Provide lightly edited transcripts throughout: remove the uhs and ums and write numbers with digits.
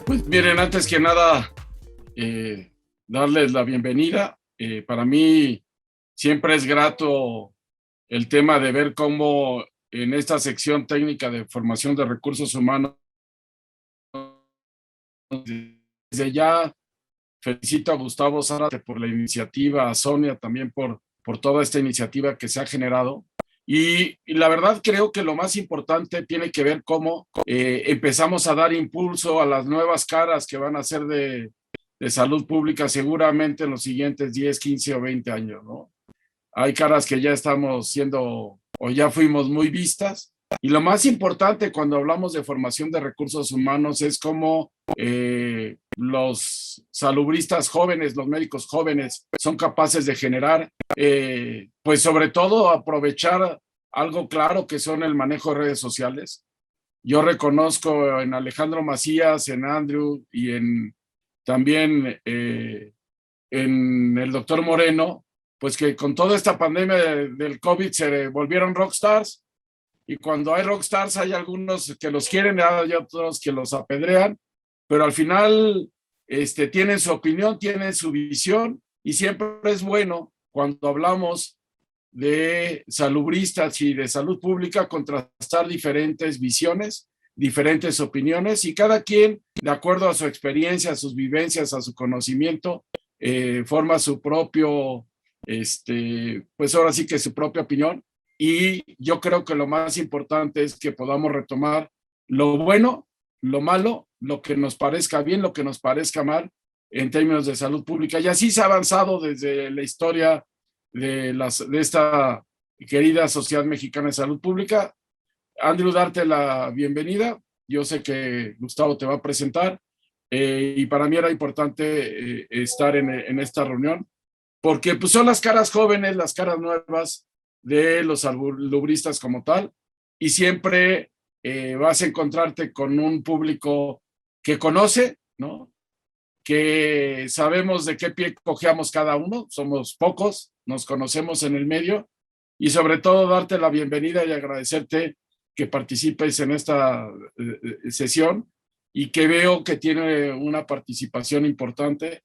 Pues miren, antes que nada, darles la bienvenida. Para mí siempre es grato el tema de ver cómo en esta sección técnica de formación de recursos humanos, desde ya felicito a Gustavo Zárate por la iniciativa, a Sonia también por toda esta iniciativa que se ha generado. Y la verdad creo que lo más importante tiene que ver cómo empezamos a dar impulso a las nuevas caras que van a ser de salud pública seguramente en los siguientes 10, 15 o 20 años, ¿no? Hay caras que ya estamos siendo o ya fuimos muy vistas. Y lo más importante cuando hablamos de formación de recursos humanos es cómo los salubristas jóvenes, los médicos jóvenes son capaces de generar, pues sobre todo aprovechar algo claro que son el manejo de redes sociales. Yo reconozco en Alejandro Macías, en Andrew y también en el doctor Moreno, pues que con toda esta pandemia del COVID se volvieron rockstars. Y cuando hay rockstars hay algunos que los quieren, hay otros que los apedrean, pero al final tienen su opinión, tienen su visión, y siempre es bueno cuando hablamos de salubristas y de salud pública contrastar diferentes visiones, diferentes opiniones, y cada quien, de acuerdo a su experiencia, a sus vivencias, a su conocimiento, forma su propio, pues ahora sí que su propia opinión. Y yo creo que lo más importante es que podamos retomar lo bueno, lo malo, lo que nos parezca bien, lo que nos parezca mal en términos de salud pública. Y así se ha avanzado desde la historia de esta querida Sociedad Mexicana de Salud Pública. Andrew, darte la bienvenida. Yo sé que Gustavo te va a presentar y para mí era importante estar en esta reunión porque pues, son las caras jóvenes, las caras nuevas de los salubristas como tal, y siempre vas a encontrarte con un público que conoce, ¿no? Que sabemos de qué pie cojeamos cada uno, somos pocos, nos conocemos en el medio, y sobre todo darte la bienvenida y agradecerte que participes en esta sesión y que veo que tiene una participación importante,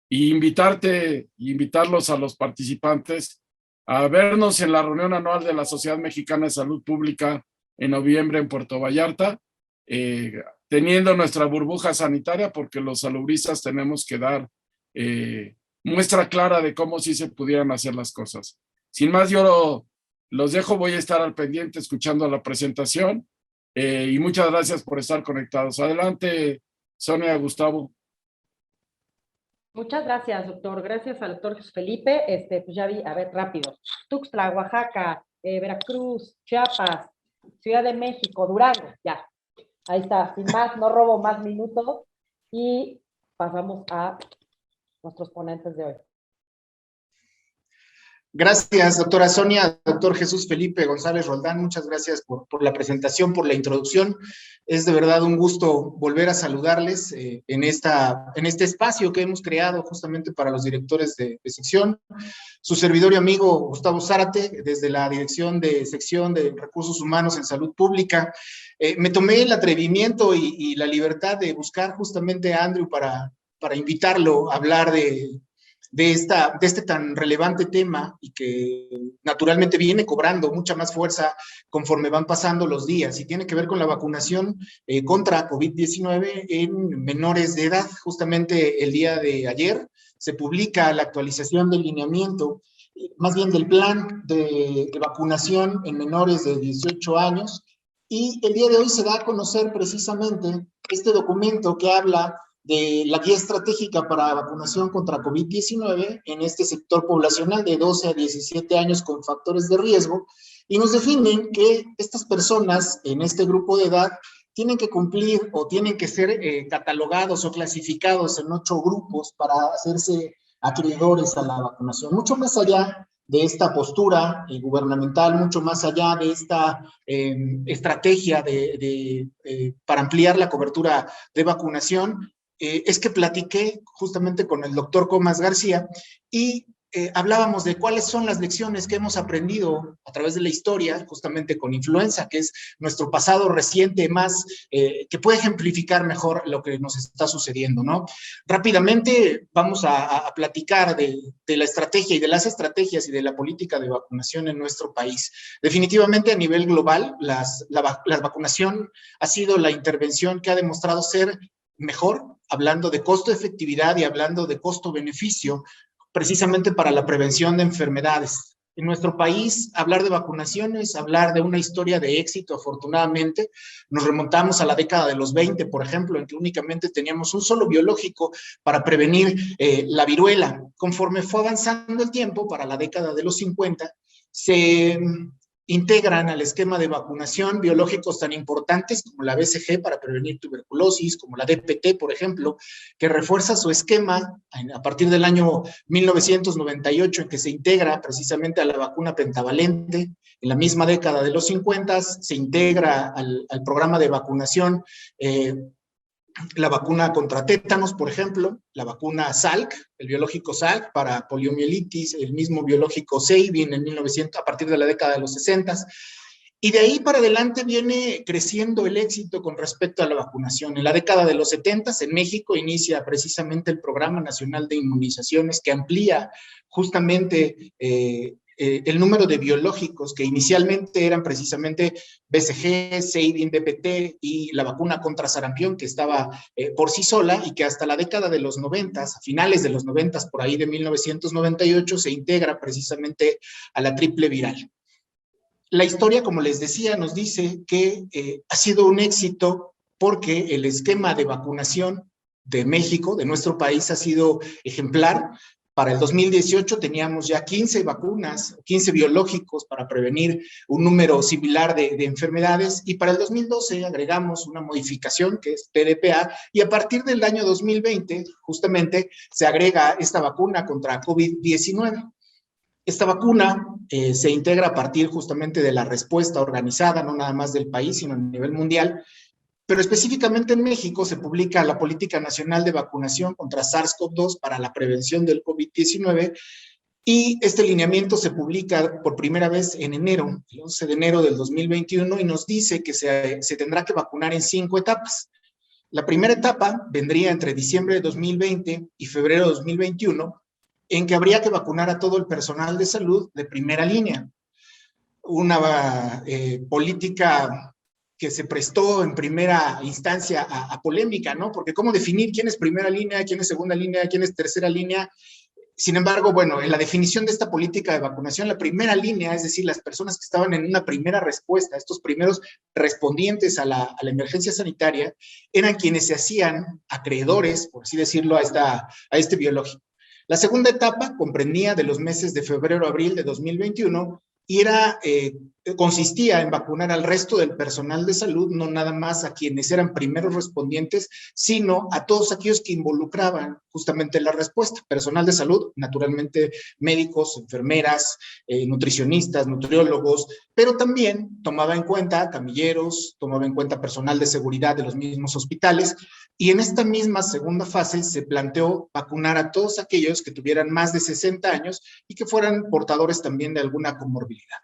y invitarlos a los participantes a vernos en la reunión anual de la Sociedad Mexicana de Salud Pública en noviembre en Puerto Vallarta, teniendo nuestra burbuja sanitaria, porque los salubristas tenemos que dar muestra clara de cómo sí se pudieran hacer las cosas. Sin más, yo los dejo, voy a estar al pendiente escuchando la presentación y muchas gracias por estar conectados. Adelante, Sonia, Gustavo. Muchas gracias, doctor. Gracias al doctor Jesús Felipe. Pues ya vi, a ver, rápido. Tuxtla, Oaxaca, Veracruz, Chiapas, Ciudad de México, Durango, ya. Ahí está, sin más, no robo más minutos y pasamos a nuestros ponentes de hoy. Gracias, doctora Sonia, doctor Jesús Felipe González Roldán, muchas gracias por la presentación, por la introducción. Es de verdad un gusto volver a saludarles en este espacio que hemos creado justamente para los directores de sección. Su servidor y amigo Gustavo Zárate, desde la Dirección de Sección de Recursos Humanos en Salud Pública. Me tomé el atrevimiento y la libertad de buscar justamente a Andrew para invitarlo a hablar de este tan relevante tema y que naturalmente viene cobrando mucha más fuerza conforme van pasando los días, y tiene que ver con la vacunación contra COVID-19 en menores de edad. Justamente el día de ayer se publica la actualización del lineamiento, más bien del plan de vacunación en menores de 18 años, y el día de hoy se da a conocer precisamente este documento que habla de la guía estratégica para vacunación contra COVID-19 en este sector poblacional de 12 a 17 años con factores de riesgo, y nos definen que estas personas en este grupo de edad tienen que cumplir o tienen que ser catalogados o clasificados en 8 grupos para hacerse acreedores a la vacunación. Mucho más allá de esta postura gubernamental, mucho más allá de esta estrategia para ampliar la cobertura de vacunación, es que platiqué justamente con el doctor Comas García y hablábamos de cuáles son las lecciones que hemos aprendido a través de la historia, justamente con influenza, que es nuestro pasado reciente más, que puede ejemplificar mejor lo que nos está sucediendo, ¿no? Rápidamente vamos a platicar de la estrategia y de las estrategias y de la política de vacunación en nuestro país. Definitivamente a nivel global, la vacunación ha sido la intervención que ha demostrado ser mejor, hablando de costo-efectividad y hablando de costo-beneficio, precisamente para la prevención de enfermedades. En nuestro país, hablar de vacunaciones, hablar de una historia de éxito, afortunadamente, nos remontamos a la década de los 20, por ejemplo, en que únicamente teníamos un solo biológico para prevenir la viruela. Conforme fue avanzando el tiempo, para la década de los 50, se integran al esquema de vacunación biológicos tan importantes como la BCG para prevenir tuberculosis, como la DPT, por ejemplo, que refuerza su esquema a partir del año 1998, en que se integra precisamente a la vacuna pentavalente. En la misma década de los 50 se integra al programa de vacunación la vacuna contra tétanos, por ejemplo, la vacuna Salk, el biológico Salk para poliomielitis, el mismo biológico Sabin en 1900, a partir de la década de los 60. Y de ahí para adelante viene creciendo el éxito con respecto a la vacunación. En la década de los 70 en México inicia precisamente el Programa Nacional de Inmunizaciones, que amplía justamente el número de biológicos que inicialmente eran precisamente BCG, Sabin, DPT y la vacuna contra sarampión, que estaba por sí sola, y que hasta la década de los 90, a finales de los 90, por ahí de 1998, se integra precisamente a la triple viral. La historia, como les decía, nos dice que ha sido un éxito porque el esquema de vacunación de México, de nuestro país, ha sido ejemplar. Para el 2018 teníamos ya 15 vacunas, 15 biológicos para prevenir un número similar de enfermedades, y para el 2012 agregamos una modificación que es PDPA, y a partir del año 2020 justamente se agrega esta vacuna contra COVID-19. Esta vacuna se integra a partir justamente de la respuesta organizada, no nada más del país, sino a nivel mundial. Pero específicamente en México se publica la Política Nacional de Vacunación contra SARS-CoV-2 para la prevención del COVID-19, y este lineamiento se publica por primera vez en enero, el 11 de enero del 2021, y nos dice que se tendrá que vacunar en 5 etapas. La primera etapa vendría entre diciembre de 2020 y febrero de 2021, en que habría que vacunar a todo el personal de salud de primera línea. Una política que se prestó en primera instancia a polémica, ¿no? Porque ¿cómo definir quién es primera línea, quién es segunda línea, quién es tercera línea? Sin embargo, bueno, en la definición de esta política de vacunación, la primera línea, es decir, las personas que estaban en una primera respuesta, estos primeros respondientes a la emergencia sanitaria, eran quienes se hacían acreedores, por así decirlo, a este biológico. La segunda etapa comprendía de los meses de febrero a abril de 2021 y consistía en vacunar al resto del personal de salud, no nada más a quienes eran primeros respondientes, sino a todos aquellos que involucraban justamente la respuesta. Personal de salud, naturalmente médicos, enfermeras, nutricionistas, nutriólogos, pero también tomaba en cuenta camilleros, tomaba en cuenta personal de seguridad de los mismos hospitales, y en esta misma segunda fase se planteó vacunar a todos aquellos que tuvieran más de 60 años y que fueran portadores también de alguna comorbilidad.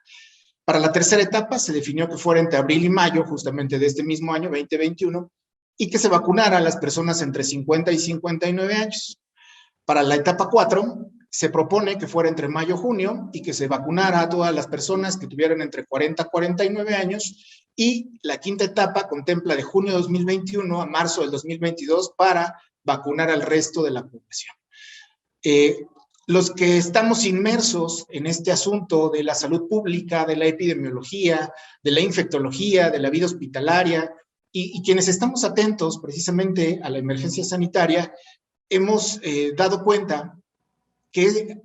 Para la tercera etapa se definió que fuera entre abril y mayo, justamente de este mismo año, 2021, y que se vacunara a las personas entre 50 y 59 años. Para la etapa 4, se propone que fuera entre mayo y junio y que se vacunara a todas las personas que tuvieran entre 40 y 49 años, y la quinta etapa contempla de junio de 2021 a marzo del 2022 para vacunar al resto de la población. Los que estamos inmersos en este asunto de la salud pública, de la epidemiología, de la infectología, de la vida hospitalaria, y quienes estamos atentos precisamente a la emergencia sanitaria, hemos dado cuenta que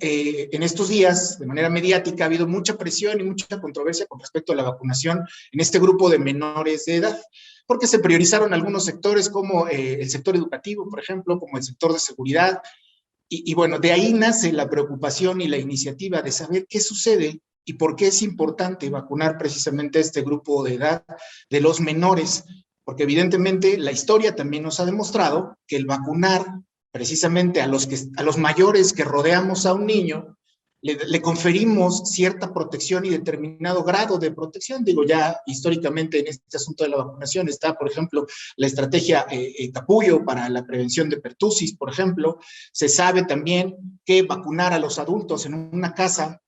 en estos días, de manera mediática, ha habido mucha presión y mucha controversia con respecto a la vacunación en este grupo de menores de edad, porque se priorizaron algunos sectores como el sector educativo, por ejemplo, como el sector de seguridad. Y bueno, de ahí nace la preocupación y la iniciativa de saber qué sucede y por qué es importante vacunar precisamente a este grupo de edad de los menores, porque evidentemente la historia también nos ha demostrado que el vacunar precisamente a los mayores que rodeamos a un niño, le conferimos cierta protección y determinado grado de protección. Digo, ya históricamente en este asunto de la vacunación está, por ejemplo, la estrategia Capullo para la prevención de pertussis, por ejemplo. Se sabe también que vacunar a los adultos en una casa,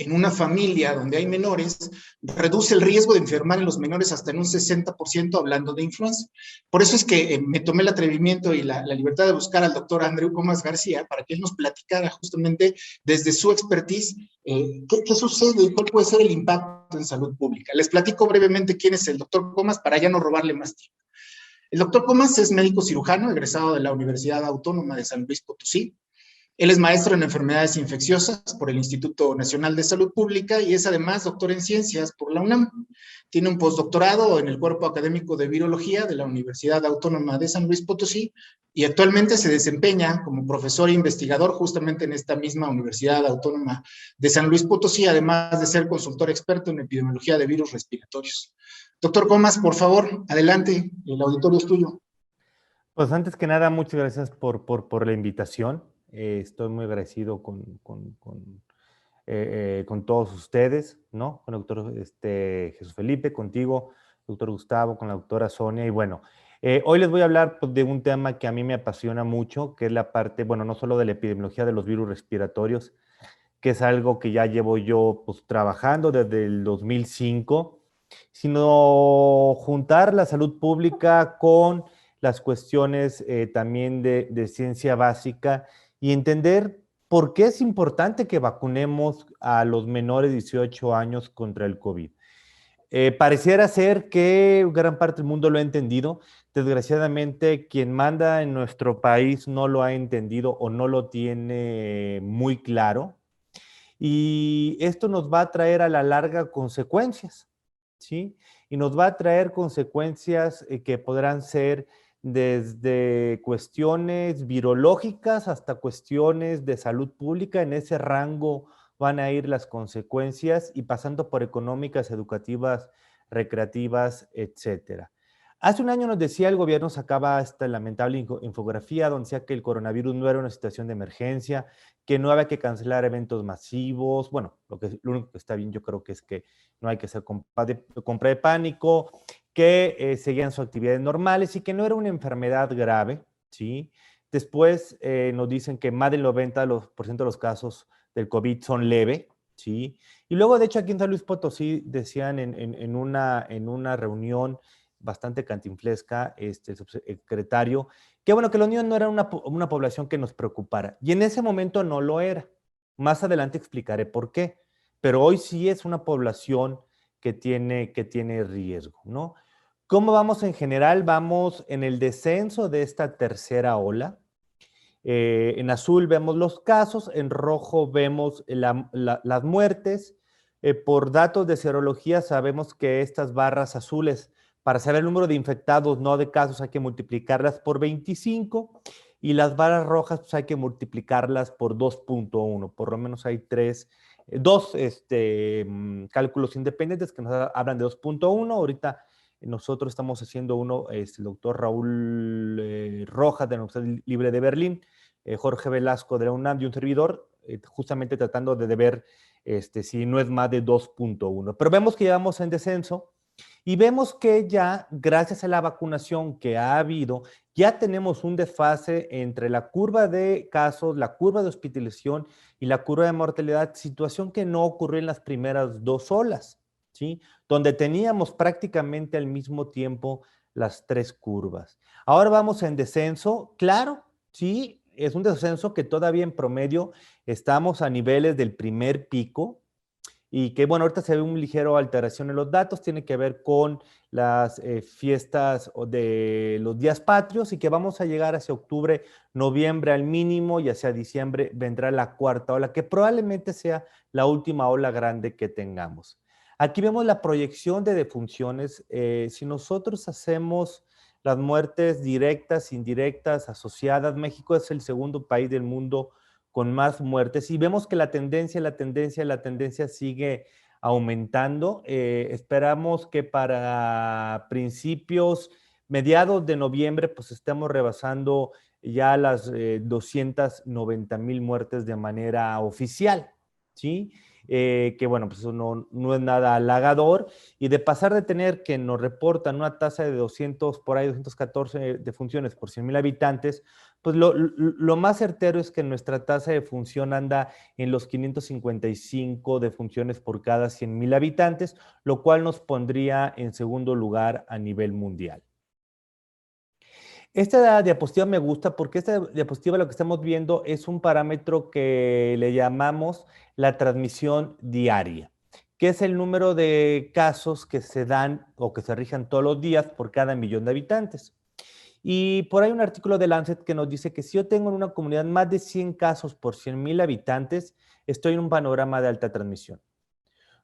en una familia donde hay menores, reduce el riesgo de enfermar en los menores hasta en un 60% hablando de influenza. Por eso es que me tomé el atrevimiento y la libertad de buscar al doctor Andreu Comas García para que él nos platicara justamente desde su expertise qué sucede y cuál puede ser el impacto en salud pública. Les platico brevemente quién es el doctor Comas para ya no robarle más tiempo. El doctor Comas es médico cirujano, egresado de la Universidad Autónoma de San Luis Potosí. Él es maestro en enfermedades infecciosas por el Instituto Nacional de Salud Pública y es además doctor en ciencias por la UNAM. Tiene un postdoctorado en el Cuerpo Académico de Virología de la Universidad Autónoma de San Luis Potosí y actualmente se desempeña como profesor e investigador justamente en esta misma Universidad Autónoma de San Luis Potosí, además de ser consultor experto en epidemiología de virus respiratorios. Doctor Comas, por favor, adelante, el auditorio es tuyo. Pues antes que nada, muchas gracias por la invitación. Estoy muy agradecido con todos ustedes, ¿no? Con el doctor Jesús Felipe, contigo, doctor Gustavo, con la doctora Sonia. Y bueno, hoy les voy a hablar pues, de un tema que a mí me apasiona mucho, que es la parte, bueno, no solo de la epidemiología de los virus respiratorios, que es algo que ya llevo yo pues, trabajando desde el 2005, sino juntar la salud pública con las cuestiones también de ciencia básica y entender por qué es importante que vacunemos a los menores de 18 años contra el COVID. Pareciera ser que gran parte del mundo lo ha entendido. Desgraciadamente, quien manda en nuestro país no lo ha entendido o no lo tiene muy claro. Y esto nos va a traer a la larga consecuencias, ¿sí? Y nos va a traer consecuencias que podrán ser desde cuestiones virológicas hasta cuestiones de salud pública. En ese rango van a ir las consecuencias y pasando por económicas, educativas, recreativas, etcétera. Hace un año nos decía el gobierno, sacaba esta lamentable infografía donde decía que el coronavirus no era una situación de emergencia, que no había que cancelar eventos masivos. Bueno, lo único que está bien yo creo que es que no hay que hacer compra de pánico, que seguían sus actividades normales y que no era una enfermedad grave, ¿sí? Después nos dicen que más del 90% de los casos del COVID son leve, ¿sí? Y luego, de hecho, aquí en San Luis Potosí decían en una reunión bastante cantinflesca, el subsecretario, que bueno, que los niños no eran una población que nos preocupara. Y en ese momento no lo era. Más adelante explicaré por qué. Pero hoy sí es una población que tiene riesgo, ¿no? ¿Cómo vamos en general? Vamos en el descenso de esta tercera ola. En azul vemos los casos, en rojo vemos las muertes. Por datos de serología sabemos que estas barras azules, para saber el número de infectados, no de casos, hay que multiplicarlas por 25 y las barras rojas pues hay que multiplicarlas por 2.1. Por lo menos hay dos cálculos independientes que nos hablan de 2.1. Ahorita nosotros estamos haciendo uno, el doctor Raúl Rojas de la Universidad Libre de Berlín, Jorge Velasco de la UNAM y un servidor, justamente tratando de ver si no es más de 2.1. Pero vemos que ya vamos en descenso. Y vemos que ya, gracias a la vacunación que ha habido, ya tenemos un desfase entre la curva de casos, la curva de hospitalización y la curva de mortalidad, situación que no ocurrió en las primeras dos olas, ¿sí? Donde teníamos prácticamente al mismo tiempo las tres curvas. Ahora vamos en descenso, claro, sí, es un descenso que todavía en promedio estamos a niveles del primer pico, y que, bueno, ahorita se ve un ligero alteración en los datos, tiene que ver con las fiestas de los días patrios y que vamos a llegar hacia octubre, noviembre al mínimo y hacia diciembre vendrá la cuarta ola, que probablemente sea la última ola grande que tengamos. Aquí vemos la proyección de defunciones. Si nosotros hacemos las muertes directas, indirectas, asociadas, México es el segundo país del mundo con más muertes y vemos que la tendencia sigue aumentando. Esperamos que para mediados de noviembre, pues estemos rebasando ya las 290,000 muertes de manera oficial, ¿sí? Que bueno, pues eso no es nada halagador, y de pasar de tener que nos reportan una tasa de 200, por ahí 214 defunciones por 100,000 habitantes, pues lo más certero es que nuestra tasa de función anda en los 555 defunciones por cada 100,000 habitantes, lo cual nos pondría en segundo lugar a nivel mundial. Esta diapositiva me gusta porque esta diapositiva lo que estamos viendo es un parámetro que le llamamos la transmisión diaria, que es el número de casos que se dan o que se rigen todos los días por cada millón de habitantes. Y por ahí un artículo de Lancet que nos dice que si yo tengo en una comunidad más de 100 casos por 100,000 habitantes, estoy en un panorama de alta transmisión.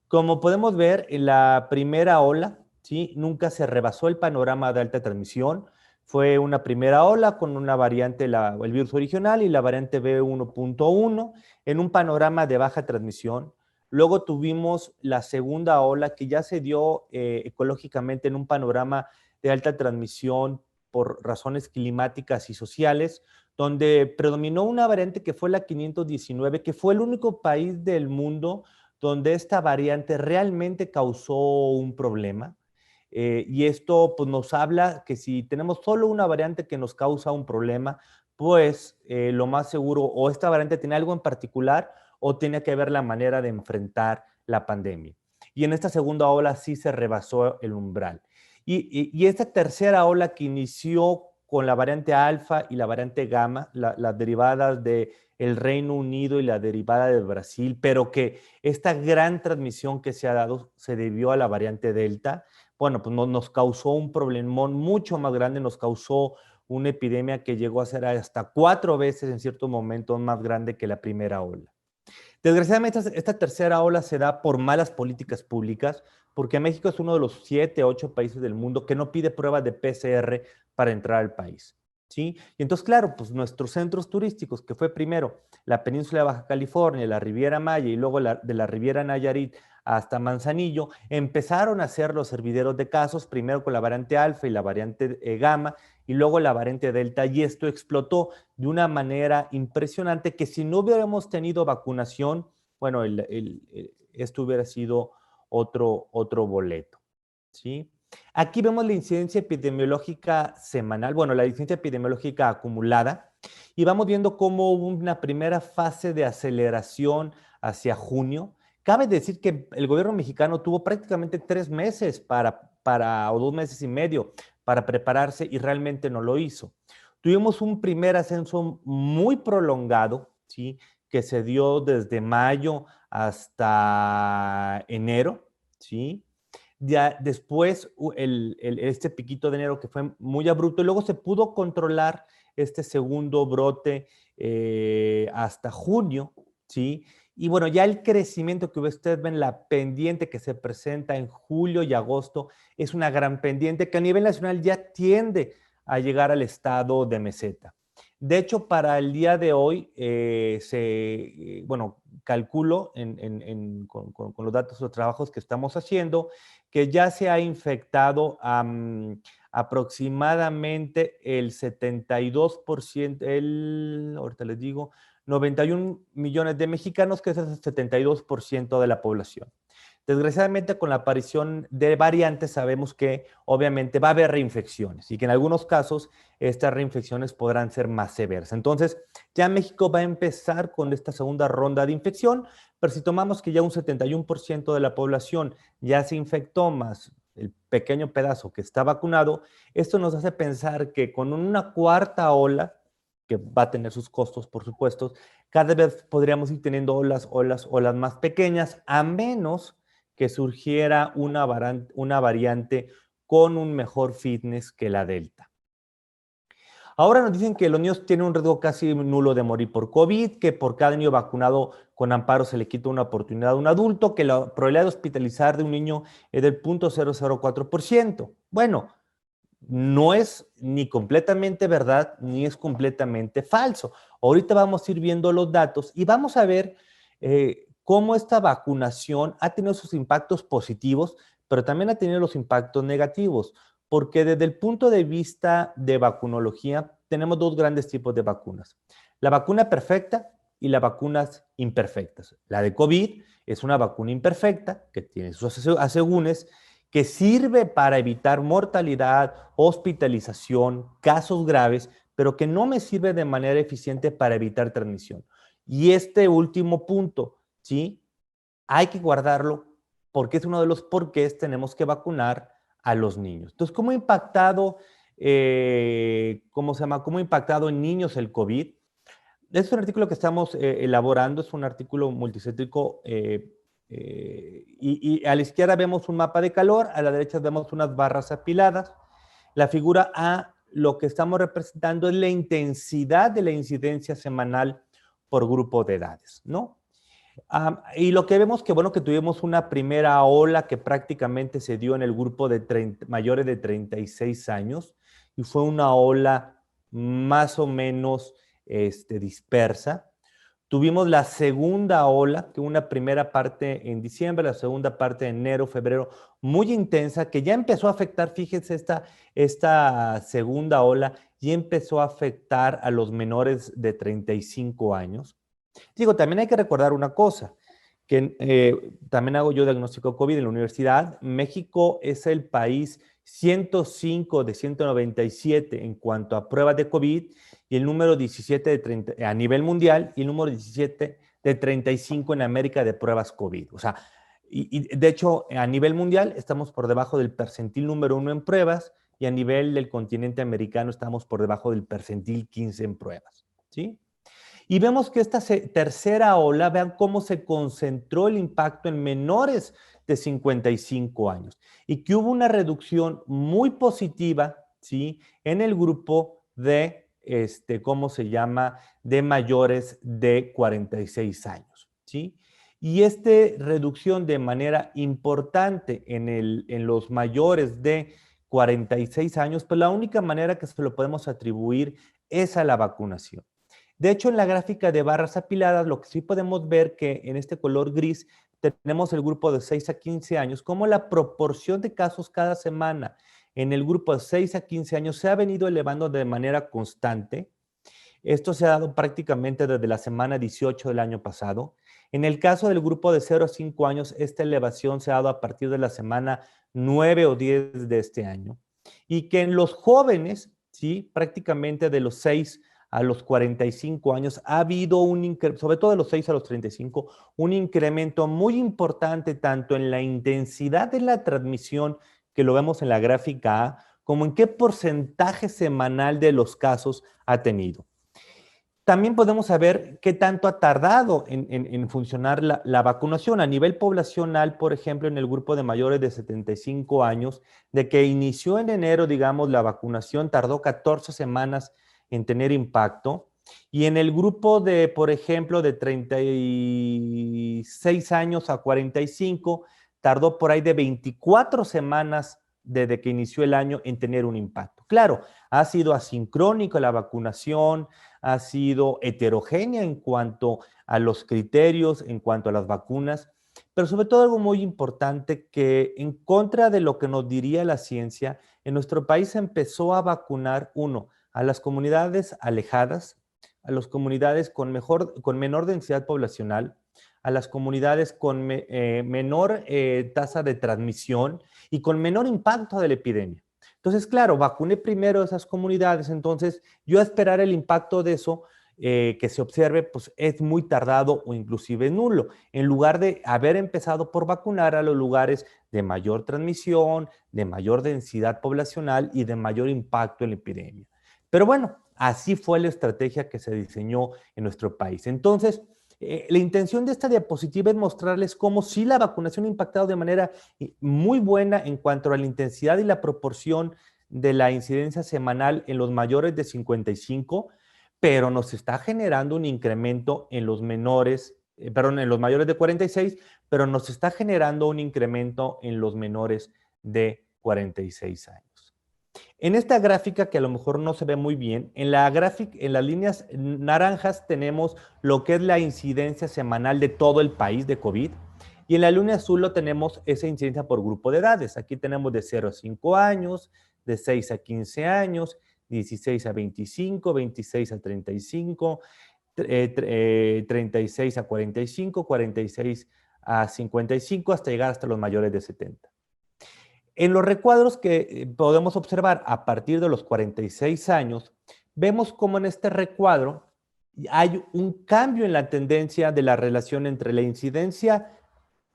Como podemos ver, en la primera ola, ¿sí? Nunca se rebasó el panorama de alta transmisión. Fue una primera ola con una variante, el virus original y la variante B1.1 en un panorama de baja transmisión. Luego tuvimos la segunda ola que ya se dio ecológicamente en un panorama de alta transmisión por razones climáticas y sociales, donde predominó una variante que fue la 519, que fue el único país del mundo donde esta variante realmente causó un problema. Y esto pues, nos habla que si tenemos solo una variante que nos causa un problema, pues lo más seguro o esta variante tiene algo en particular o tiene que ver la manera de enfrentar la pandemia. Y en esta segunda ola sí se rebasó el umbral. Y esta tercera ola que inició con la variante alfa y la variante gamma, las derivadas de el Reino Unido y la derivada de Brasil, pero que esta gran transmisión que se ha dado se debió a la variante Delta, bueno, pues nos causó un problemón mucho más grande, nos causó una epidemia que llegó a ser hasta 4 veces en ciertos momentos más grande que la primera ola. Desgraciadamente, esta tercera ola se da por malas políticas públicas, porque México es uno de los 7, 8 países del mundo que no pide pruebas de PCR para entrar al país. ¿Sí? Y entonces, claro, pues nuestros centros turísticos, que fue primero la península de Baja California, la Riviera Maya y luego de la Riviera Nayarit hasta Manzanillo, empezaron a ser los hervideros de casos, primero con la variante alfa y la variante gamma, y luego la variante delta, y esto explotó de una manera impresionante que si no hubiéramos tenido vacunación, bueno, esto hubiera sido otro boleto, ¿sí? Aquí vemos la incidencia epidemiológica semanal, bueno, la incidencia epidemiológica acumulada, y vamos viendo cómo hubo una primera fase de aceleración hacia junio. Cabe decir que el gobierno mexicano tuvo prácticamente 3 meses o 2 meses y medio para prepararse y realmente no lo hizo. Tuvimos un primer ascenso muy prolongado, ¿sí? Que se dio desde mayo hasta enero, ¿sí? Ya después, este piquito de enero que fue muy abrupto, y luego se pudo controlar este segundo brote hasta junio, ¿sí? Y bueno, ya el crecimiento que usted ven, la pendiente que se presenta en julio y agosto, es una gran pendiente que a nivel nacional ya tiende a llegar al estado de meseta. De hecho, para el día de hoy, bueno, calculo con los datos de los trabajos que estamos haciendo, que ya se ha infectado aproximadamente el 72%, ahorita les digo, 91 millones de mexicanos, que es el 72% de la población. Desgraciadamente, con la aparición de variantes, sabemos que obviamente va a haber reinfecciones y que en algunos casos estas reinfecciones podrán ser más severas. Entonces, ya México va a empezar con esta segunda ronda de infección, pero si tomamos que ya un 71% de la población ya se infectó, más el pequeño pedazo que está vacunado, esto nos hace pensar que con una cuarta ola, que va a tener sus costos, por supuesto, cada vez podríamos ir teniendo olas más pequeñas, a menos que surgiera una variante con un mejor fitness que la Delta. Ahora nos dicen que los niños tienen un riesgo casi nulo de morir por COVID, que por cada niño vacunado con amparo se le quita una oportunidad a un adulto, que la probabilidad de hospitalizar de un niño es del 0.004%. Bueno, no es ni completamente verdad, ni es completamente falso. Ahorita vamos a ir viendo los datos y vamos a ver cómo esta vacunación ha tenido sus impactos positivos, pero también ha tenido los impactos negativos, porque desde el punto de vista de vacunología tenemos 2 grandes tipos de vacunas. La vacuna perfecta y las vacunas imperfectas. La de COVID es una vacuna imperfecta que tiene sus asegúnes, que sirve para evitar mortalidad, hospitalización, casos graves, pero que no me sirve de manera eficiente para evitar transmisión. Y este último punto, ¿sí? Hay que guardarlo porque es uno de los porqués tenemos que vacunar a los niños. Entonces, ¿cómo ha impactado, cómo ha impactado en niños el COVID? Es un artículo que estamos elaborando, es un artículo multicéntrico y a la izquierda vemos un mapa de calor, a la derecha vemos unas barras apiladas. La figura A, lo que estamos representando es la intensidad de la incidencia semanal por grupo de edades, ¿no? Y lo que vemos que, bueno, que tuvimos una primera ola que prácticamente se dio en el grupo de mayores de 36 años y fue una ola más o menos dispersa. Tuvimos la segunda ola, que una primera parte en diciembre, la segunda parte en enero, febrero, muy intensa, que ya empezó a afectar, fíjense, esta segunda ola ya empezó a afectar a los menores de 35 años. Digo, también hay que recordar una cosa, que también hago yo diagnóstico COVID en la universidad. México es el país 105 de 197 en cuanto a pruebas de COVID y el número 17 a nivel mundial y el número 17 de 35 en América de pruebas COVID. O sea, y de hecho a nivel mundial estamos por debajo del percentil número 1 en pruebas y a nivel del continente americano estamos por debajo del percentil 15 en pruebas, ¿sí? Y vemos que esta tercera ola, vean cómo se concentró el impacto en menores de 55 años y que hubo una reducción muy positiva, ¿sí? En el grupo de, ¿cómo se llama? De mayores de 46 años, ¿sí? Y esta reducción de manera importante en los mayores de 46 años, pues la única manera que se lo podemos atribuir es a la vacunación. De hecho, en la gráfica de barras apiladas, lo que sí podemos ver que en este color gris tenemos el grupo de 6 a 15 años, como la proporción de casos cada semana en el grupo de 6 a 15 años se ha venido elevando de manera constante. Esto se ha dado prácticamente desde la semana 18 del año pasado. En el caso del grupo de 0 a 5 años, esta elevación se ha dado a partir de la semana 9 o 10 de este año. Y que en los jóvenes, ¿sí? Prácticamente de los 6 a los 45 años, ha habido un incremento, sobre todo de los 6 a los 35, un incremento muy importante tanto en la intensidad de la transmisión, que lo vemos en la gráfica A, como en qué porcentaje semanal de los casos ha tenido. También podemos saber qué tanto ha tardado en funcionar la vacunación. A nivel poblacional, por ejemplo, en el grupo de mayores de 75 años, de que inició en enero, digamos, la vacunación, tardó 14 semanas en tener impacto. Y en el grupo de, por ejemplo, de 36 años a 45, tardó por ahí de 24 semanas desde que inició el año en tener un impacto. Claro, ha sido asincrónico la vacunación, ha sido heterogénea en cuanto a los criterios, en cuanto a las vacunas, pero sobre todo algo muy importante que en contra de lo que nos diría la ciencia, en nuestro país se empezó a vacunar, uno, a las comunidades alejadas, a las comunidades con menor densidad poblacional, a las comunidades con menor tasa de transmisión y con menor impacto de la epidemia. Entonces, claro, vacuné primero a esas comunidades, entonces yo a esperar el impacto de eso que se observe, pues es muy tardado o inclusive nulo, en lugar de haber empezado por vacunar a los lugares de mayor transmisión, de mayor densidad poblacional y de mayor impacto en la epidemia. Pero bueno, así fue la estrategia que se diseñó en nuestro país. Entonces, la intención de esta diapositiva es mostrarles cómo sí la vacunación ha impactado de manera muy buena en cuanto a la intensidad y la proporción de la incidencia semanal en los mayores de 55, pero nos está generando un incremento en los menores, en los mayores de 46, pero nos está generando un incremento en los menores de 46 años. En esta gráfica, que a lo mejor no se ve muy bien, en las líneas naranjas tenemos lo que es la incidencia semanal de todo el país de COVID, y en la línea azul lo tenemos esa incidencia por grupo de edades. Aquí tenemos de 0 a 5 años, de 6 a 15 años, 16 a 25, 26 a 35, 36 a 45, 46 a 55, hasta llegar hasta los mayores de 70. En los recuadros que podemos observar a partir de los 46 años, vemos cómo en este recuadro hay un cambio en la tendencia de la relación entre la incidencia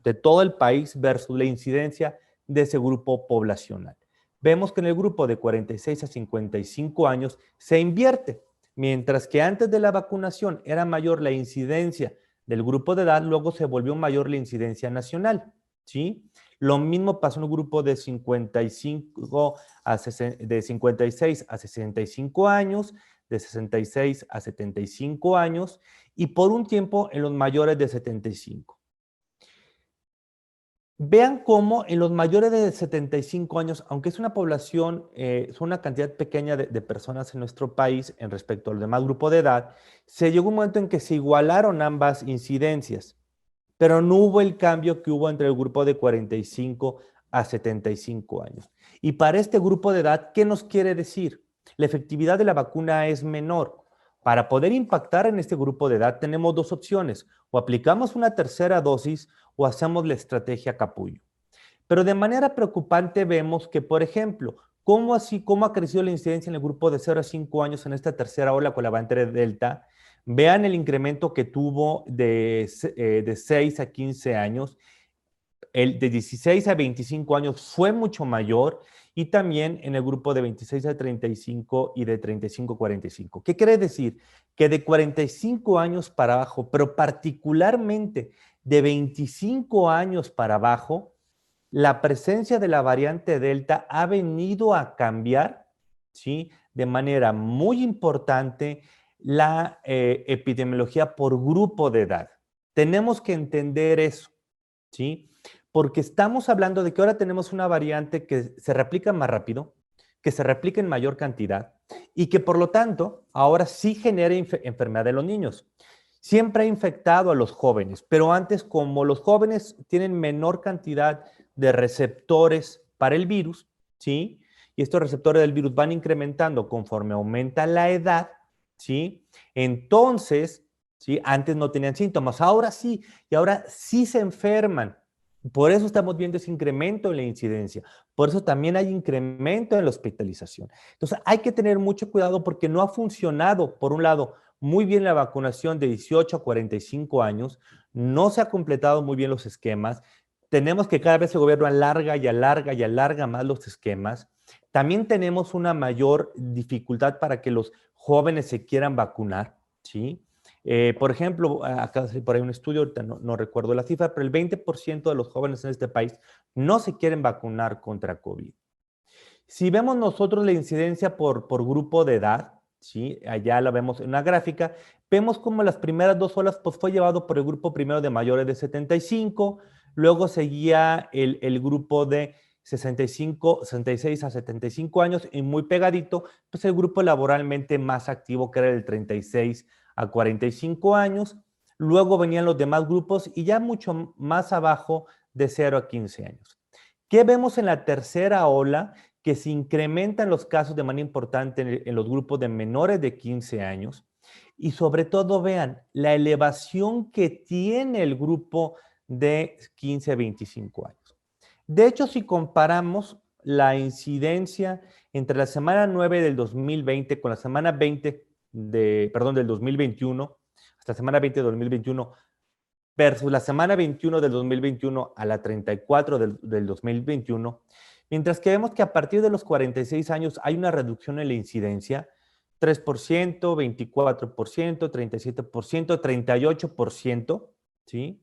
de todo el país versus la incidencia de ese grupo poblacional. Vemos que en el grupo de 46 a 55 años se invierte, mientras que antes de la vacunación era mayor la incidencia del grupo de edad, luego se volvió mayor la incidencia nacional, ¿sí? Lo mismo pasó en el grupo de 56 a 65 años, de 66 a 75 años y por un tiempo en los mayores de 75. Vean cómo en los mayores de 75 años, aunque es una población, es una cantidad pequeña de personas en nuestro país en respecto al demás grupo de edad, se llegó un momento en que se igualaron ambas incidencias, pero no hubo el cambio que hubo entre el grupo de 45 a 75 años. Y para este grupo de edad, ¿qué nos quiere decir? La efectividad de la vacuna es menor. Para poder impactar en este grupo de edad tenemos dos opciones, o aplicamos una tercera dosis o hacemos la estrategia capullo. Pero de manera preocupante vemos que, por ejemplo, ¿cómo ha crecido la incidencia en el grupo de 0 a 5 años en esta tercera ola con la variante Delta? Vean el incremento que tuvo de 6 a 15 años. El de 16 a 25 años fue mucho mayor y también en el grupo de 26 a 35 y de 35 a 45. ¿Qué quiere decir? Que de 45 años para abajo, pero particularmente de 25 años para abajo, la presencia de la variante Delta ha venido a cambiar, ¿sí?, de manera muy importante la epidemiología por grupo de edad. Tenemos que entender eso, ¿sí? Porque estamos hablando de que ahora tenemos una variante que se replica más rápido, que se replica en mayor cantidad y que por lo tanto ahora sí genera enfermedad de los niños. Siempre ha infectado a los jóvenes, pero antes, como los jóvenes tienen menor cantidad de receptores para el virus, ¿sí?, y estos receptores del virus van incrementando conforme aumenta la edad, ¿sí?, entonces, ¿sí?, antes no tenían síntomas, ahora sí, y ahora sí se enferman. Por eso estamos viendo ese incremento en la incidencia. Por eso también hay incremento en la hospitalización. Entonces, hay que tener mucho cuidado porque no ha funcionado, por un lado, muy bien la vacunación de 18 a 45 años. No se ha completado muy bien los esquemas. Tenemos que cada vez el gobierno alarga y alarga y alarga más los esquemas. También tenemos una mayor dificultad para que los jóvenes se quieran vacunar, ¿sí? Por ejemplo, acá por ahí un estudio, ahorita no recuerdo la cifra, pero el 20% de los jóvenes en este país no se quieren vacunar contra COVID. Si vemos nosotros la incidencia por grupo de edad, ¿sí?, allá la vemos en una gráfica, vemos como las primeras dos olas pues, fue llevado por el grupo primero de mayores de 75, luego seguía el grupo de 66 a 75 años y muy pegadito, pues el grupo laboralmente más activo que era el 36 a 45 años, luego venían los demás grupos y ya mucho más abajo de 0 a 15 años. ¿Qué vemos en la tercera ola? Que se incrementan los casos de manera importante en los grupos de menores de 15 años y sobre todo vean la elevación que tiene el grupo de 15 a 25 años. De hecho, si comparamos la incidencia entre la semana 9 del 2020 con la semana 20 del 2021, hasta la semana 20 del 2021, versus la semana 21 del 2021 a la 34 del 2021, mientras que vemos que a partir de los 46 años hay una reducción en la incidencia, 3%, 24%, 37%, 38%, ¿sí?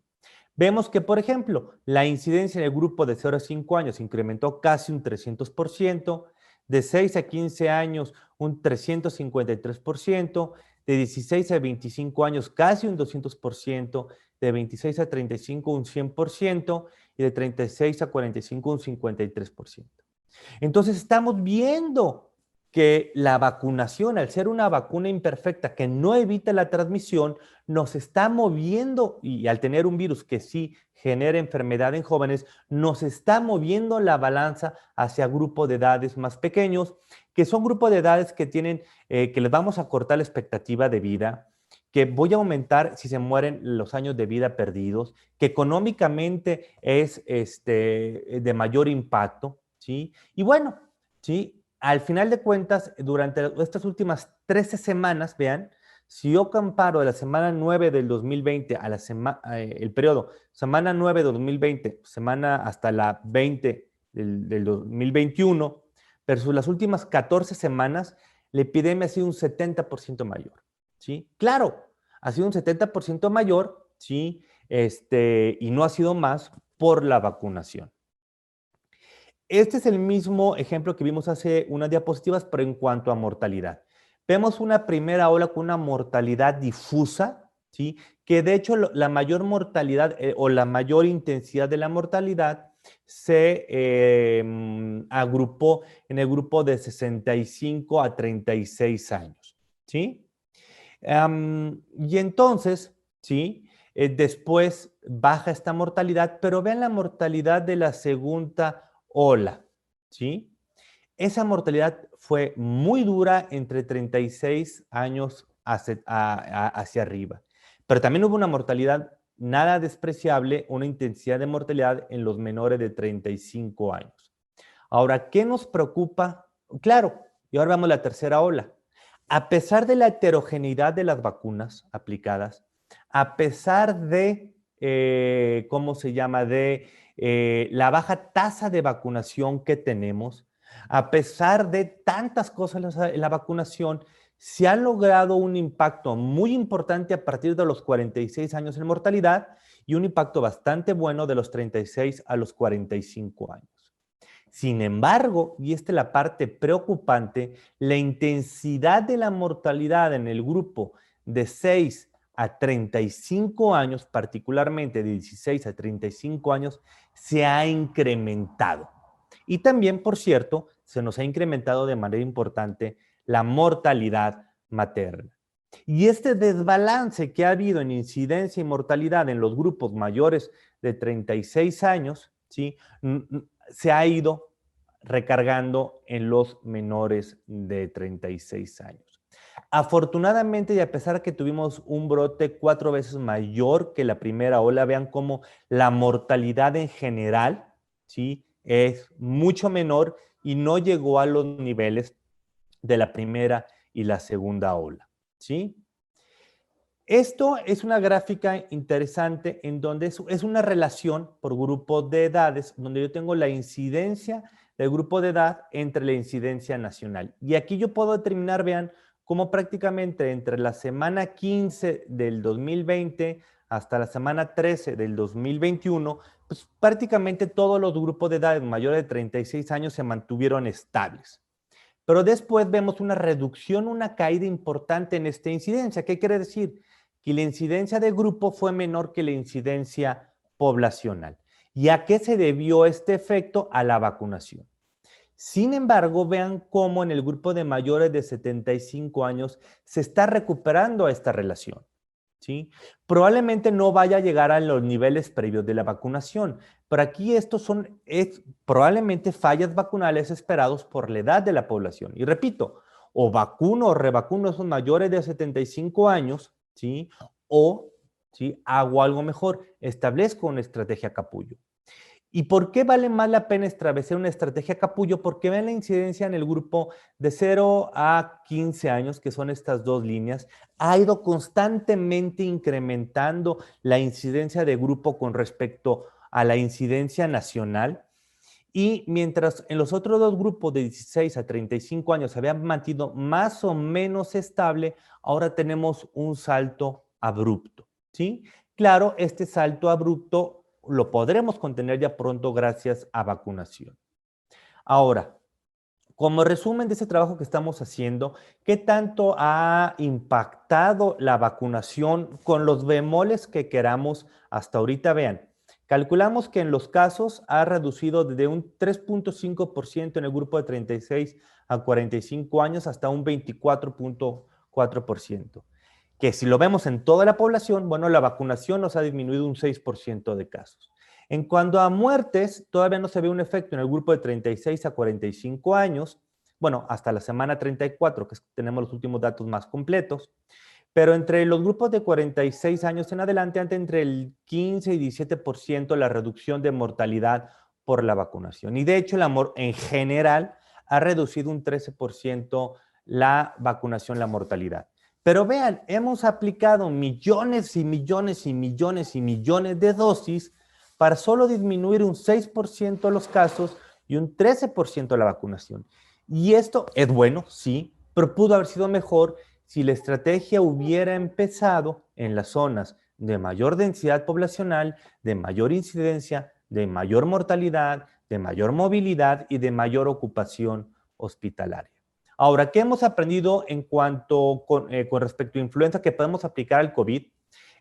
Vemos que, por ejemplo, la incidencia en el grupo de 0 a 5 años incrementó casi un 300%, de 6 a 15 años un 353%, de 16 a 25 años casi un 200%, de 26 a 35 un 100% y de 36 a 45 un 53%. Entonces estamos viendo que la vacunación, al ser una vacuna imperfecta que no evita la transmisión, nos está moviendo, y al tener un virus que sí genera enfermedad en jóvenes, nos está moviendo la balanza hacia grupos de edades más pequeños, que son grupos de edades que tienen, que les vamos a cortar la expectativa de vida, que voy a aumentar si se mueren los años de vida perdidos, que económicamente es de mayor impacto, ¿sí? Y bueno, ¿sí? Al final de cuentas, durante estas últimas 13 semanas, vean, si yo comparo de la semana 9 del 2020 a el periodo semana 9 de 2020, semana hasta la 20 del 2021, versus las últimas 14 semanas, la epidemia ha sido un 70% mayor, ¿sí? Claro, ha sido un 70% mayor, ¿sí? Y no ha sido más por la vacunación. Este es el mismo ejemplo que vimos hace unas diapositivas, pero en cuanto a mortalidad. Vemos una primera ola con una mortalidad difusa, ¿sí? Que de hecho la mayor mortalidad o la mayor intensidad de la mortalidad se agrupó en el grupo de 65 a 36 años, ¿sí? Y entonces, ¿sí? Después baja esta mortalidad, pero vean la mortalidad de la segunda ola, ¿sí? Esa mortalidad fue muy dura entre 36 años hacia arriba, pero también hubo una mortalidad nada despreciable, una intensidad de mortalidad en los menores de 35 años. Ahora, ¿qué nos preocupa? Claro, y ahora vemos la tercera ola. A pesar de la heterogeneidad de las vacunas aplicadas, a pesar de, ¿cómo se llama?, de la baja tasa de vacunación que tenemos, a pesar de tantas cosas en la vacunación, se ha logrado un impacto muy importante a partir de los 46 años en mortalidad y un impacto bastante bueno de los 36 a los 45 años. Sin embargo, y esta es la parte preocupante, la intensidad de la mortalidad en el grupo de 6 a 35 años, particularmente de 16 a 35 años, se ha incrementado. Y también, por cierto, se nos ha incrementado de manera importante la mortalidad materna. Y este desbalance que ha habido en incidencia y mortalidad en los grupos mayores de 36 años, ¿sí?, se ha ido recargando en los menores de 36 años. Afortunadamente, y a pesar de que tuvimos un brote 4 veces mayor que la primera ola, vean cómo la mortalidad en general, ¿sí?, es mucho menor y no llegó a los niveles de la primera y la segunda ola, ¿sí? Esto es una gráfica interesante en donde es una relación por grupo de edades, donde yo tengo la incidencia del grupo de edad entre la incidencia nacional. Y aquí yo puedo determinar, vean, cómo prácticamente entre la semana 15 del 2020 hasta la semana 13 del 2021, pues prácticamente todos los grupos de edad mayores de 36 años se mantuvieron estables. Pero después vemos una reducción, una caída importante en esta incidencia. ¿Qué quiere decir? Que la incidencia de grupo fue menor que la incidencia poblacional. ¿Y a qué se debió este efecto? A la vacunación. Sin embargo, vean cómo en el grupo de mayores de 75 años se está recuperando esta relación, ¿sí? Probablemente no vaya a llegar a los niveles previos de la vacunación, pero aquí estos son probablemente fallas vacunales esperados por la edad de la población. Y repito, o vacuno o revacuno a esos mayores de 75 años, ¿sí? O, ¿sí?, hago algo mejor, establezco una estrategia capullo. ¿Y por qué vale más la pena establecer una estrategia capullo? Porque ven la incidencia en el grupo de 0 a 15 años, que son estas dos líneas, ha ido constantemente incrementando la incidencia de grupo con respecto a la incidencia nacional. Y mientras en los otros dos grupos de 16 a 35 años se habían mantenido más o menos estable, ahora tenemos un salto abrupto, ¿sí? Claro, este salto abrupto lo podremos contener ya pronto gracias a vacunación. Ahora, como resumen de ese trabajo que estamos haciendo, ¿qué tanto ha impactado la vacunación con los bemoles que queramos hasta ahorita? Vean, calculamos que en los casos ha reducido desde un 3.5% en el grupo de 36 a 45 años hasta un 24.4%. Que si lo vemos en toda la población, bueno, la vacunación nos ha disminuido un 6% de casos. En cuanto a muertes, todavía no se ve un efecto en el grupo de 36 a 45 años, bueno, hasta la semana 34, que tenemos los últimos datos más completos, pero entre los grupos de 46 años en adelante, anda entre el 15 y 17% la reducción de mortalidad por la vacunación. Y de hecho, en general, ha reducido un 13% la vacunación, la mortalidad. Pero vean, hemos aplicado millones y millones y millones y millones de dosis para solo disminuir un 6% los casos y un 13% la vacunación. Y esto es bueno, sí, pero pudo haber sido mejor si la estrategia hubiera empezado en las zonas de mayor densidad poblacional, de mayor incidencia, de mayor mortalidad, de mayor movilidad y de mayor ocupación hospitalaria. Ahora, ¿qué hemos aprendido en cuanto con respecto a influenza que podemos aplicar al COVID?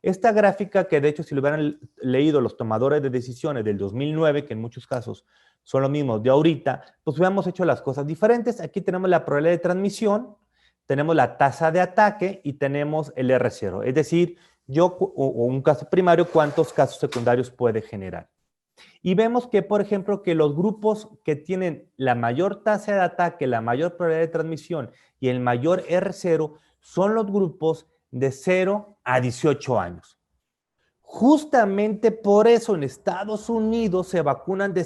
Esta gráfica que de hecho si lo hubieran leído los tomadores de decisiones del 2009, que en muchos casos son los mismos de ahorita, pues hubiéramos hecho las cosas diferentes. Aquí tenemos la probabilidad de transmisión, tenemos la tasa de ataque y tenemos el R0, es decir, un caso primario, cuántos casos secundarios puede generar. Y vemos que, por ejemplo, que los grupos que tienen la mayor tasa de ataque, la mayor probabilidad de transmisión y el mayor R0 son los grupos de 0 a 18 años. Justamente por eso en Estados Unidos se vacunan de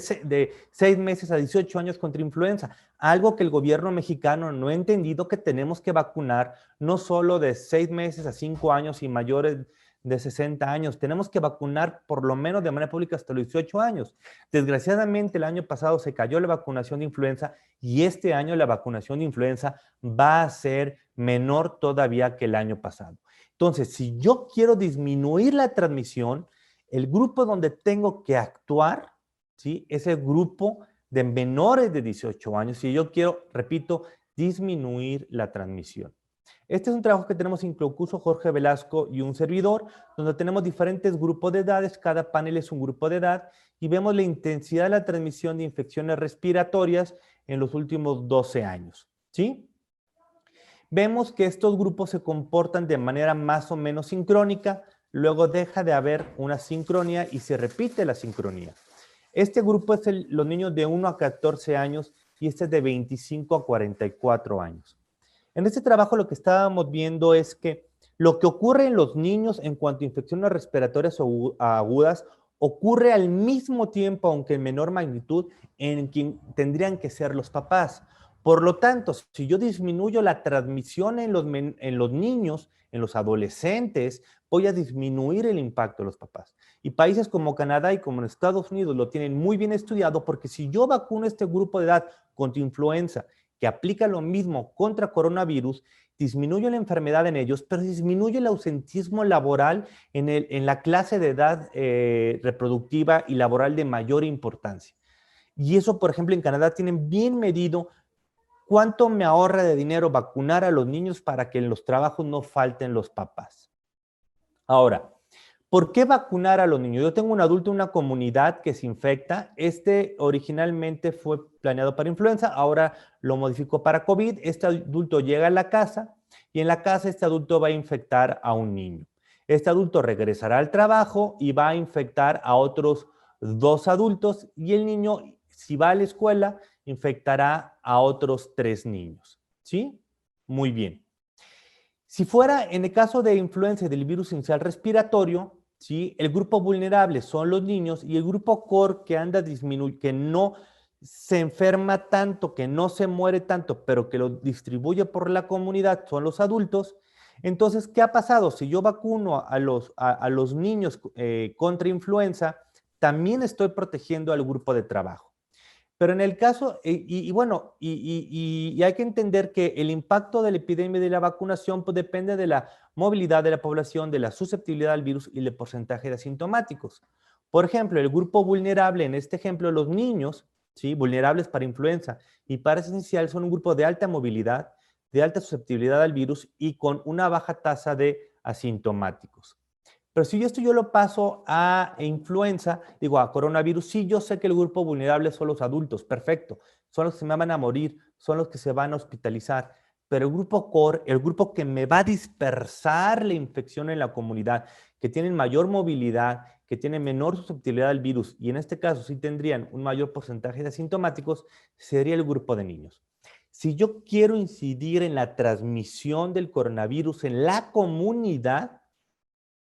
6 meses a 18 años contra influenza, algo que el gobierno mexicano no ha entendido, que tenemos que vacunar no solo de 6 meses a 5 años y mayores de 60 años, tenemos que vacunar por lo menos de manera pública hasta los 18 años. Desgraciadamente el año pasado se cayó la vacunación de influenza y este año la vacunación de influenza va a ser menor todavía que el año pasado. Entonces, si yo quiero disminuir la transmisión, el grupo donde tengo que actuar, ¿sí?, es el grupo de menores de 18 años. Si yo quiero, repito, disminuir la transmisión. Este es un trabajo que tenemos incluso Jorge Velasco y un servidor, donde tenemos diferentes grupos de edades, cada panel es un grupo de edad, y vemos la intensidad de la transmisión de infecciones respiratorias en los últimos 12 años, ¿sí? Vemos que estos grupos se comportan de manera más o menos sincrónica, luego deja de haber una sincronía y se repite la sincronía. Este grupo es los niños de 1 a 14 años y este es de 25 a 44 años. En este trabajo lo que estábamos viendo es que lo que ocurre en los niños en cuanto a infecciones respiratorias agudas ocurre al mismo tiempo, aunque en menor magnitud, en quien tendrían que ser los papás. Por lo tanto, si yo disminuyo la transmisión en los niños, en los adolescentes, voy a disminuir el impacto de los papás. Y países como Canadá y como en Estados Unidos lo tienen muy bien estudiado, porque si yo vacuno este grupo de edad contra influenza, que aplica lo mismo contra coronavirus, disminuye la enfermedad en ellos, pero disminuye el ausentismo laboral en la clase de edad reproductiva y laboral de mayor importancia. Y eso, por ejemplo, en Canadá tienen bien medido cuánto me ahorra de dinero vacunar a los niños para que en los trabajos no falten los papás. Ahora, ¿por qué vacunar a los niños? Yo tengo un adulto en una comunidad que se infecta. Originalmente fue planeado para influenza, ahora lo modificó para COVID. Este adulto llega a la casa y en la casa este adulto va a infectar a un niño. Este adulto regresará al trabajo y va a infectar a otros 2 adultos y el niño, si va a la escuela, infectará a otros 3 niños. ¿Sí? Muy bien. Si fuera en el caso de influenza del virus sincicial respiratorio, ¿sí?, el grupo vulnerable son los niños y el grupo core que no se enferma tanto, que no se muere tanto, pero que lo distribuye por la comunidad son los adultos. Entonces, ¿qué ha pasado? Si yo vacuno a los niños contra influenza, también estoy protegiendo al grupo de trabajo. Pero en el caso, y hay que entender que el impacto de la epidemia y de la vacunación pues, depende de la movilidad de la población, de la susceptibilidad al virus y el porcentaje de asintomáticos. Por ejemplo, el grupo vulnerable, en este ejemplo, los niños, ¿sí?, vulnerables para influenza y para sincicial, son un grupo de alta movilidad, de alta susceptibilidad al virus y con una baja tasa de asintomáticos. Pero si esto yo lo paso a influenza, digo a coronavirus, sí, yo sé que el grupo vulnerable son los adultos, perfecto, son los que se me van a morir, son los que se van a hospitalizar, pero el grupo core, el grupo que me va a dispersar la infección en la comunidad, que tienen mayor movilidad, que tienen menor susceptibilidad al virus, y en este caso sí tendrían un mayor porcentaje de asintomáticos, sería el grupo de niños. Si yo quiero incidir en la transmisión del coronavirus en la comunidad,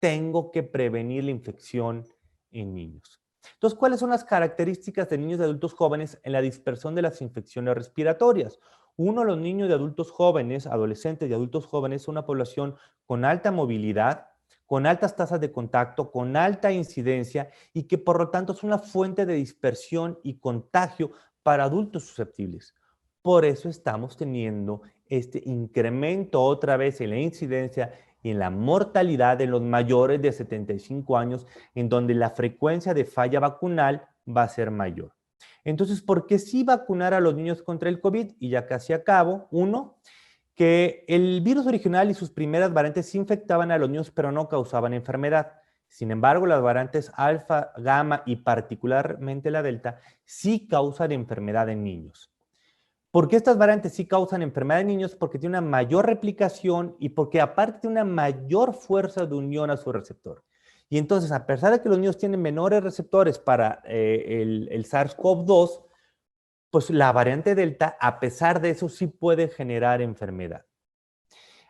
tengo que prevenir la infección en niños. Entonces, ¿cuáles son las características de niños y adultos jóvenes en la dispersión de las infecciones respiratorias? Uno, los niños y adultos jóvenes, adolescentes y adultos jóvenes, son una población con alta movilidad, con altas tasas de contacto, con alta incidencia y que por lo tanto es una fuente de dispersión y contagio para adultos susceptibles. Por eso estamos teniendo este incremento otra vez en la incidencia y en la mortalidad de los mayores de 75 años, en donde la frecuencia de falla vacunal va a ser mayor. Entonces, ¿por qué sí vacunar a los niños contra el COVID? Y ya casi acabo. Uno, que el virus original y sus primeras variantes sí infectaban a los niños, pero no causaban enfermedad. Sin embargo, las variantes alfa, gamma y particularmente la delta sí causan enfermedad en niños. ¿Por qué estas variantes sí causan enfermedad en niños? Porque tiene una mayor replicación y porque aparte tiene una mayor fuerza de unión a su receptor. Y entonces, a pesar de que los niños tienen menores receptores para el SARS-CoV-2, pues la variante Delta, a pesar de eso, sí puede generar enfermedad.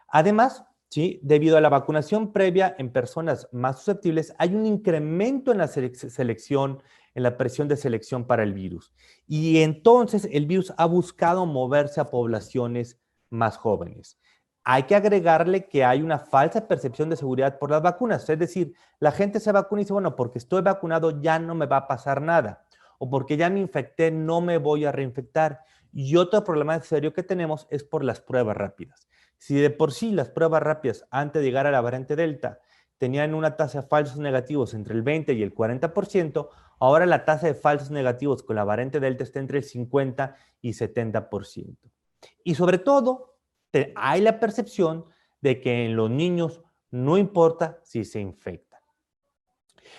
Además, ¿sí? Debido a la vacunación previa en personas más susceptibles, hay un incremento en la selección, en la presión de selección para el virus. Y entonces el virus ha buscado moverse a poblaciones más jóvenes. Hay que agregarle que hay una falsa percepción de seguridad por las vacunas. Es decir, la gente se vacuna y dice, bueno, porque estoy vacunado ya no me va a pasar nada. O porque ya me infecté, no me voy a reinfectar. Y otro problema serio que tenemos es por las pruebas rápidas. Si de por sí las pruebas rápidas antes de llegar a la variante Delta tenían una tasa de falsos negativos entre el 20 y el 40%, ahora la tasa de falsos negativos con la variante Delta está entre el 50 y 70%. Y sobre todo, hay la percepción de que en los niños no importa si se infectan.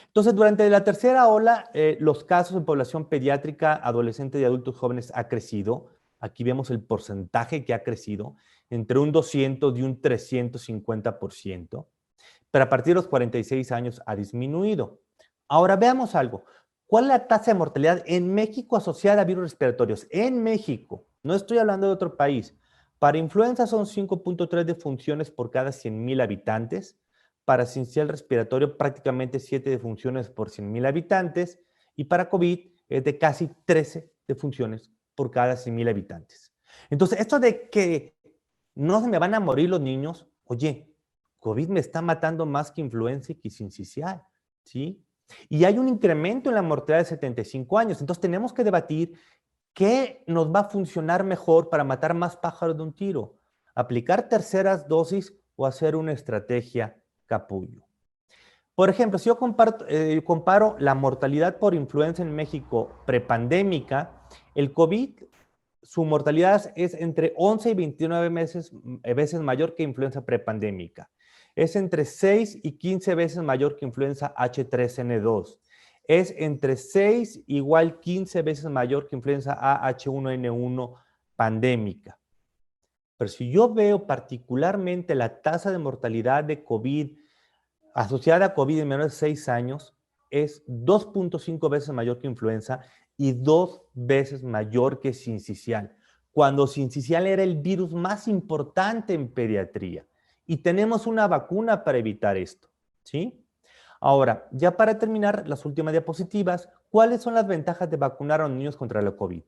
Entonces, durante la tercera ola, los casos en población pediátrica, adolescentes y adultos jóvenes ha crecido. Aquí vemos el porcentaje que ha crecido entre un 200 y un 350%, pero a partir de los 46 años ha disminuido. Ahora veamos algo. ¿Cuál es la tasa de mortalidad en México asociada a virus respiratorios? En México, no estoy hablando de otro país. Para influenza son 5.3 defunciones por cada 100,000 habitantes. Para sincicial respiratorio, prácticamente 7 defunciones por 100,000 habitantes. Y para COVID es de casi 13 defunciones por cada 100,000 habitantes. Entonces, esto de que no se me van a morir los niños, oye, COVID me está matando más que influenza y que sincicial, ¿sí? Y hay un incremento en la mortalidad de 75 años. Entonces, tenemos que debatir qué nos va a funcionar mejor para matar más pájaros de un tiro. Aplicar terceras dosis o hacer una estrategia capullo. Por ejemplo, si yo comparo la mortalidad por influenza en México prepandémica, el COVID, su mortalidad es entre 11 y 29 veces mayor que influenza prepandémica. Es entre 6 y 15 veces mayor que influenza H3N2. Es entre 6 igual 15 veces mayor que influenza AH1N1 pandémica. Pero si yo veo particularmente la tasa de mortalidad de COVID asociada a COVID en menores de 6 años, es 2.5 veces mayor que influenza y 2 veces mayor que sincicial, cuando sincicial era el virus más importante en pediatría. Y tenemos una vacuna para evitar esto, ¿sí? Ahora, ya para terminar, las últimas diapositivas, ¿cuáles son las ventajas de vacunar a los niños contra la COVID?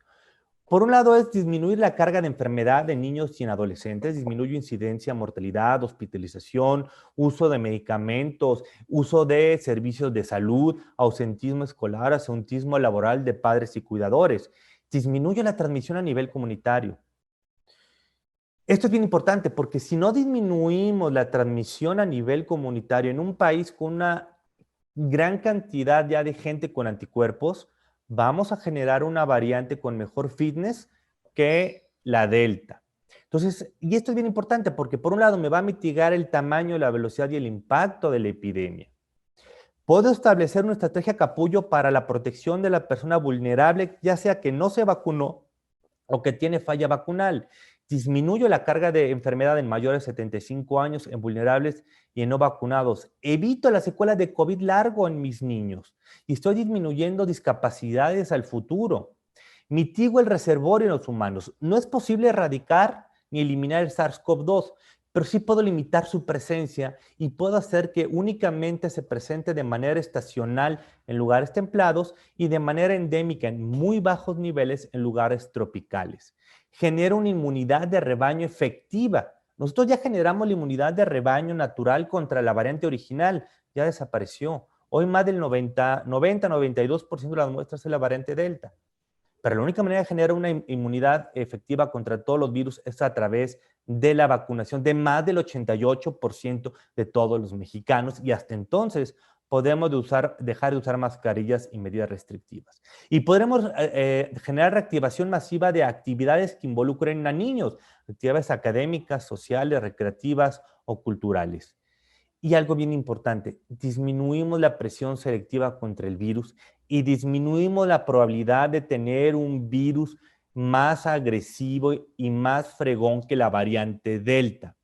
Por un lado es disminuir la carga de enfermedad de niños y en adolescentes, disminuye incidencia, mortalidad, hospitalización, uso de medicamentos, uso de servicios de salud, ausentismo escolar, ausentismo laboral de padres y cuidadores. Disminuye la transmisión a nivel comunitario. Esto es bien importante porque si no disminuimos la transmisión a nivel comunitario en un país con una gran cantidad ya de gente con anticuerpos, vamos a generar una variante con mejor fitness que la Delta. Entonces, y esto es bien importante porque por un lado me va a mitigar el tamaño, la velocidad y el impacto de la epidemia. Puedo establecer una estrategia capullo para la protección de la persona vulnerable, ya sea que no se vacunó o que tiene falla vacunal. Disminuyo la carga de enfermedad en mayores de 75 años, en vulnerables y en no vacunados. Evito las secuelas de COVID largo en mis niños y estoy disminuyendo discapacidades al futuro. mitigo el reservorio en los humanos. No es posible erradicar ni eliminar el SARS-CoV-2, pero sí puedo limitar su presencia y puedo hacer que únicamente se presente de manera estacional en lugares templados y de manera endémica en muy bajos niveles en lugares tropicales. Genera una inmunidad de rebaño efectiva. Nosotros ya generamos la inmunidad de rebaño natural contra la variante original, ya desapareció. Hoy más del 90-92% de las muestras es la variante Delta. Pero la única manera de generar una inmunidad efectiva contra todos los virus es a través de la vacunación de más del 88% de todos los mexicanos, y hasta entonces podemos dejar de usar mascarillas y medidas restrictivas. Y podremos generar reactivación masiva de actividades que involucren a niños, actividades académicas, sociales, recreativas o culturales. Y algo bien importante, disminuimos la presión selectiva contra el virus y disminuimos la probabilidad de tener un virus más agresivo y más fregón que la variante Delta.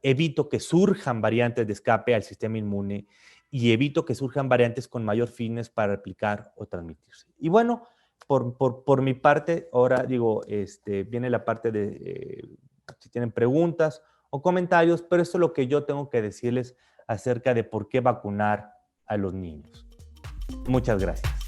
Evito que surjan variantes de escape al sistema inmune y evito que surjan variantes con mayor fines para replicar o transmitirse. Y bueno, por mi parte, ahora digo, viene la parte de si tienen preguntas o comentarios, pero eso es lo que yo tengo que decirles acerca de por qué vacunar a los niños. Muchas gracias.